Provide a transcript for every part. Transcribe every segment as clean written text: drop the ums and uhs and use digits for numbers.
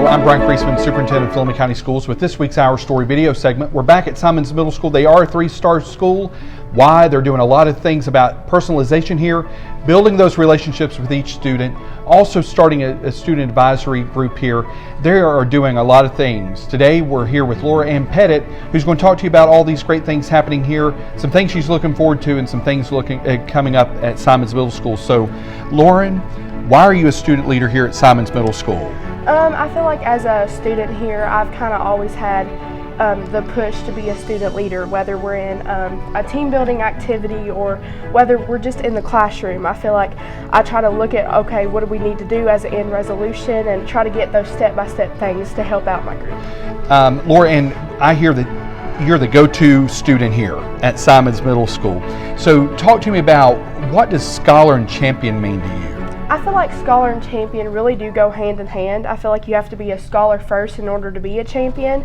Hello, I'm Brian Kreisman, Superintendent of Fleming County Schools with this week's Our Story video segment. We're back at Simons Middle School. They are a 3-star school. Why? They're doing a lot of things about personalization here, building those relationships with each student, also starting a student advisory group here. They are doing a lot of things. Today we're here with Laura Ann Pettit, who's going to talk to you about all these great things happening here, some things she's looking forward to, and some things coming up at Simons Middle School. So, Lauren, why are you a student leader here at Simons Middle School? I feel like as a student here, I've kind of always had the push to be a student leader, whether we're in a team building activity or whether we're just in the classroom. I feel like I try to look at, okay, what do we need to do as an end resolution, and try to get those step-by-step things to help out my group. Laura, and I hear that you're the go-to student here at Simons Middle School. So talk to me about, what does scholar and champion mean to you? I feel like scholar and champion really do go hand in hand. I feel like you have to be a scholar first in order to be a champion.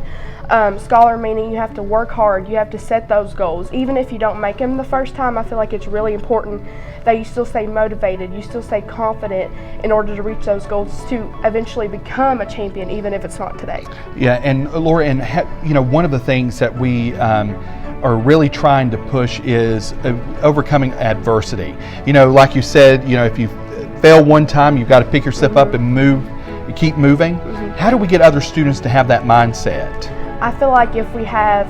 Scholar meaning you have to work hard, you have to set those goals. Even if you don't make them the first time, I feel like it's really important that you still stay motivated, you still stay confident in order to reach those goals to eventually become a champion, even if it's not today. Yeah, and Laura, and one of the things that we are really trying to push is overcoming adversity. Like you said, if you fail one time, you've got to pick yourself up and move, and keep moving. How do we get other students to have that mindset? I feel like if we have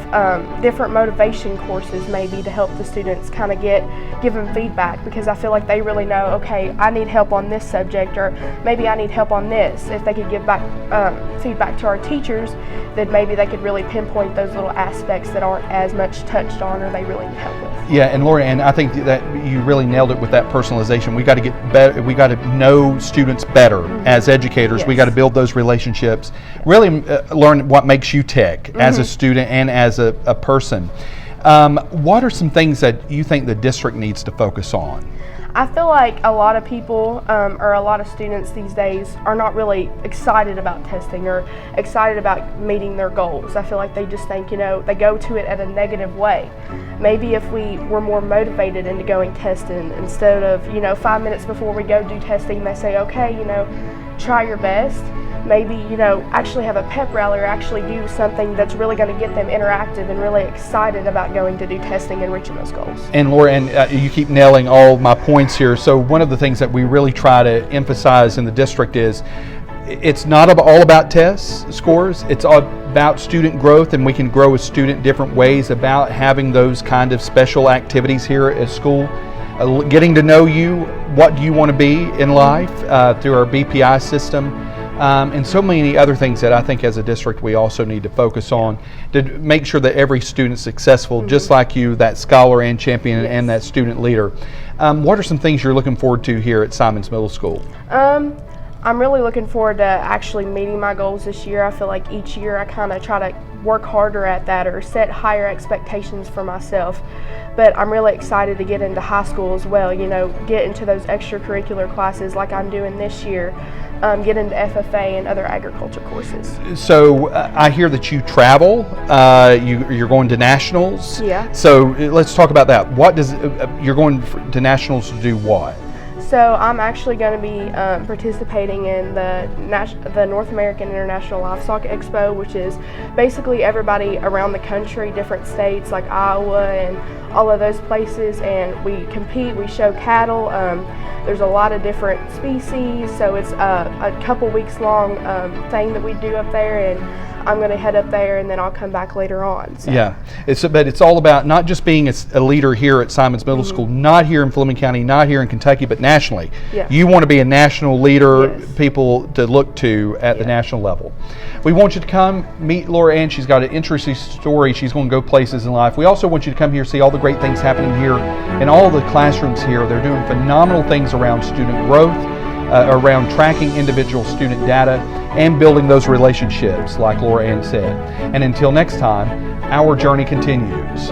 different motivation courses maybe to help the students kind of give them feedback, because I feel like they really know, okay, I need help on this subject, or maybe I need help on this. If they could give back feedback to our teachers, then maybe they could really pinpoint those little aspects that aren't as much touched on or they really need help with. Yeah, and Laura, and I think that you really nailed it with that personalization. We got to get better. We got to know students better as educators. Yes. We got to build those relationships. Really learn what makes you tick as a student and as a person. What are some things that you think the district needs to focus on? I feel like a lot of people or a lot of students these days are not really excited about testing or excited about meeting their goals. I feel like they just think, they go to it at a negative way. Maybe if we were more motivated into going testing, instead of, 5 minutes before we go do testing, they say, okay, try your best. Maybe, actually have a pep rally or actually do something that's really going to get them interactive and really excited about going to do testing and reaching those goals. And Laura, you keep nailing all my points here. So one of the things that we really try to emphasize in the district is it's not all about test scores. It's all about student growth, and we can grow a student different ways, about having those kind of special activities here at school. Getting to know you, what do you want to be in life through our BPI system. And so many other things that I think as a district we also need to focus on to make sure that every student's successful, just like you, that scholar and champion and that student leader. What are some things you're looking forward to here at Simons Middle School? I'm really looking forward to actually meeting my goals this year. I feel like each year I kind of try to work harder at that or set higher expectations for myself. But I'm really excited to get into high school as well, get into those extracurricular classes like I'm doing this year, get into FFA and other agriculture courses. So I hear that you travel, you're going to nationals. Yeah. So let's talk about that. You're going to nationals to do what? So I'm actually going to be participating in the North American International Livestock Expo, which is basically everybody around the country, different states like Iowa and all of those places, and we compete, we show cattle. There's a lot of different species, so it's a couple weeks long thing that we do up there, and I'm going to head up there and then I'll come back later on. So. Yeah, but it's all about not just being a leader here at Simons Middle School, not here in Fleming County, not here in Kentucky, but nationally. Yeah. You want to be a national leader, people to look to at the national level. We want you to come meet Laura Ann. She's got an interesting story. She's going to go places in life. We also want you to come here, see all the great things happening here in all the classrooms here. They're doing phenomenal things around student growth, around tracking individual student data, and building those relationships like Laura Ann said. And until next time, our journey continues.